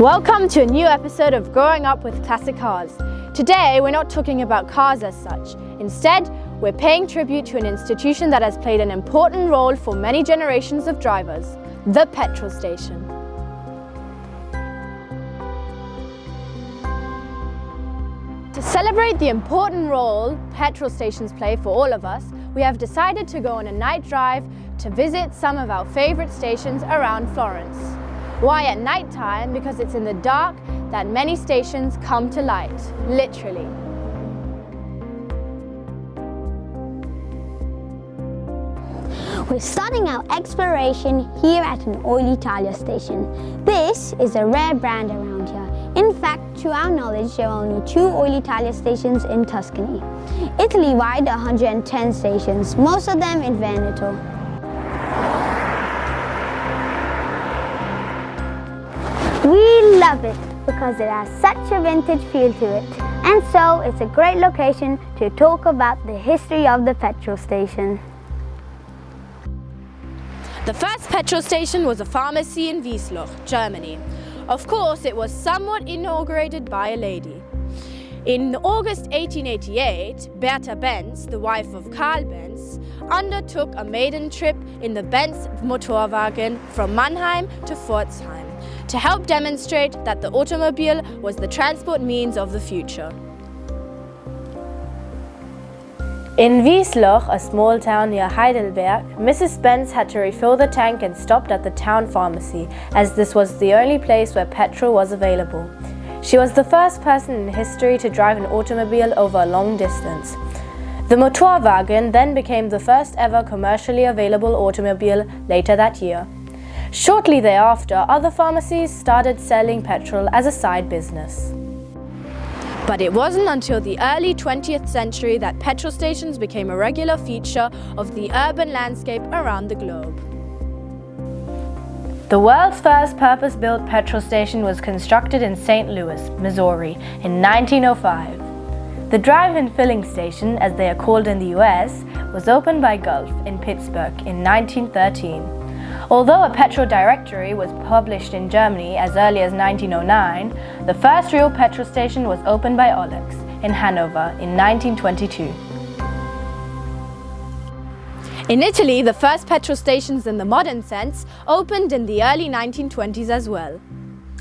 Welcome to a new episode of Growing Up with Classic Cars. Today, we're not talking about cars as such. Instead, we're paying tribute to an institution that has played an important role for many generations of drivers, the petrol station. To celebrate the important role petrol stations play for all of us, we have decided to go on a night drive to visit some of our favorite stations around Florence. Why at night time? Because it's in the dark that many stations come to light, literally. We're starting our exploration here at an Oil Italia station. This is a rare brand around here. In fact, to our knowledge, there are only 2 Oil Italia stations in Tuscany. Italy-wide, 110 stations, most of them in Veneto. We love it because it has such a vintage feel to it, and so it's a great location to talk about the history of the petrol station. The first petrol station was a pharmacy in Wiesloch, Germany. Of course, it was somewhat inaugurated by a lady. In August 1888, Bertha Benz, the wife of Karl Benz, undertook a maiden trip in the Benz Motorwagen from Mannheim to Pforzheim to help demonstrate that the automobile was the transport means of the future. In Wiesloch, a small town near Heidelberg, Mrs. Benz had to refill the tank and stopped at the town pharmacy, as this was the only place where petrol was available. She was the first person in history to drive an automobile over a long distance. The Motorwagen then became the first ever commercially available automobile later that year. Shortly thereafter, other pharmacies started selling petrol as a side business. But it wasn't until the early 20th century that petrol stations became a regular feature of the urban landscape around the globe. The world's first purpose-built petrol station was constructed in St. Louis, Missouri in 1905. The drive-in filling station, as they are called in the US, was opened by Gulf in Pittsburgh in 1913. Although a petrol directory was published in Germany as early as 1909, the first real petrol station was opened by Olex in Hanover in 1922. In Italy, the first petrol stations in the modern sense opened in the early 1920s as well.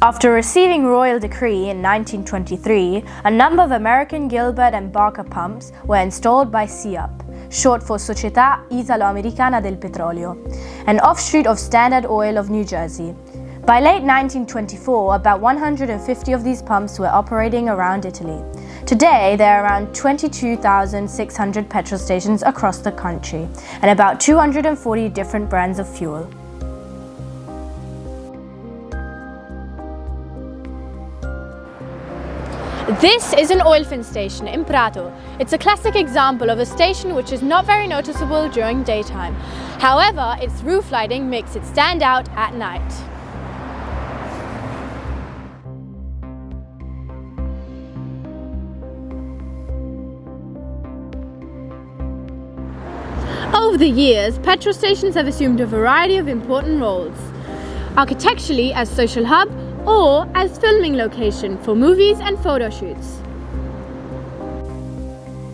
After receiving royal decree in 1923, a number of American Gilbert and Barker pumps were installed by SIAP, short for Società Italo-Americana del Petrolio, an offshoot of Standard Oil of New Jersey. By late 1924, about 150 of these pumps were operating around Italy. Today, there are around 22,600 petrol stations across the country, and about 240 different brands of fuel. This is an oil fin station in Prato. It's a classic example of a station which is not very noticeable during daytime. However, its roof lighting makes it stand out at night. Over the years, petrol stations have assumed a variety of important roles. Architecturally as social hub, or as filming location for movies and photo shoots.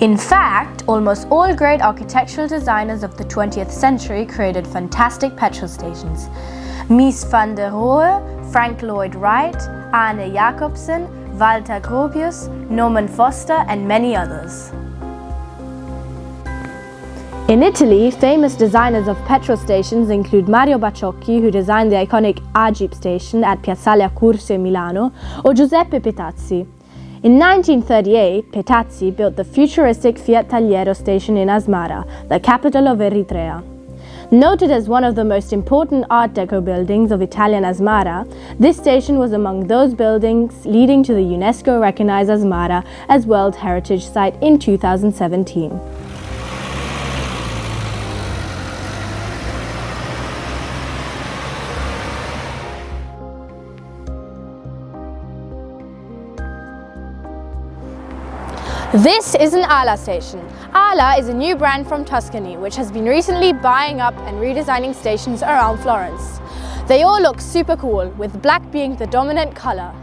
In fact, almost all great architectural designers of the 20th century created fantastic petrol stations. Mies van der Rohe, Frank Lloyd Wright, Arne Jacobsen, Walter Gropius, Norman Foster, and many others. In Italy, famous designers of petrol stations include Mario Bacciocchi, who designed the iconic Agip station at Piazzale Accursio in Milano, or Giuseppe Petazzi. In 1938, Petazzi built the futuristic Fiat Tagliero station in Asmara, the capital of Eritrea. Noted as one of the most important Art Deco buildings of Italian Asmara, this station was among those buildings leading to the UNESCO-recognized Asmara as World Heritage Site in 2017. This is an Ala station. Ala is a new brand from Tuscany which has been recently buying up and redesigning stations around Florence. They all look super cool, with black being the dominant color.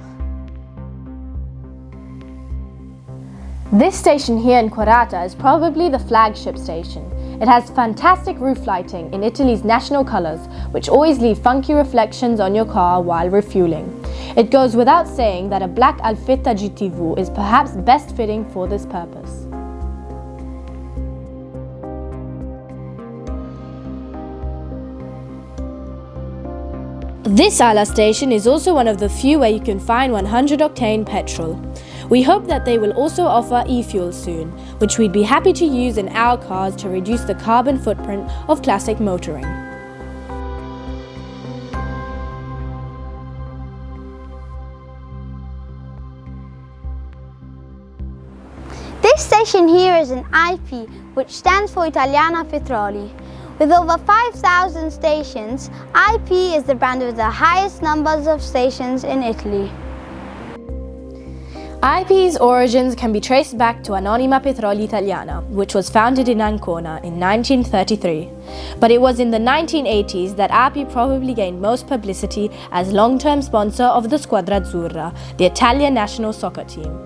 This station here in Quarata is probably the flagship station. It has fantastic roof lighting in Italy's national colors, which always leave funky reflections on your car while refueling. It goes without saying that a black Alfetta GTV is perhaps best fitting for this purpose. This Ala station is also one of the few where you can find 100-octane petrol. We hope that they will also offer e-fuel soon, which we'd be happy to use in our cars to reduce the carbon footprint of classic motoring. This station here is an IP, which stands for Italiana Petroli. With over 5,000 stations, IP is the brand with the highest numbers of stations in Italy. IP's origins can be traced back to Anonima Petroli Italiana, which was founded in Ancona in 1933. But it was in the 1980s that IP probably gained most publicity as long-term sponsor of the Squadra Azzurra, the Italian national soccer team.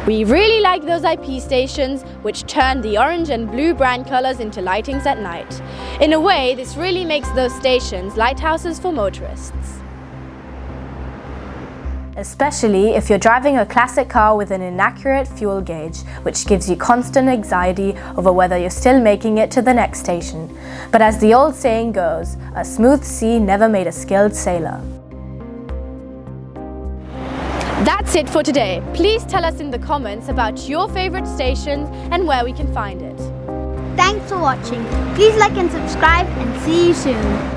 We really like those IP stations, which turn the orange and blue brand colors into lightings at night. In a way, this really makes those stations lighthouses for motorists. Especially if you're driving a classic car with an inaccurate fuel gauge, which gives you constant anxiety over whether you're still making it to the next station. But as the old saying goes, a smooth sea never made a skilled sailor. That's it for today. Please tell us in the comments about your favorite stations and where we can find it. Thanks for watching. Please like and subscribe, and see you soon.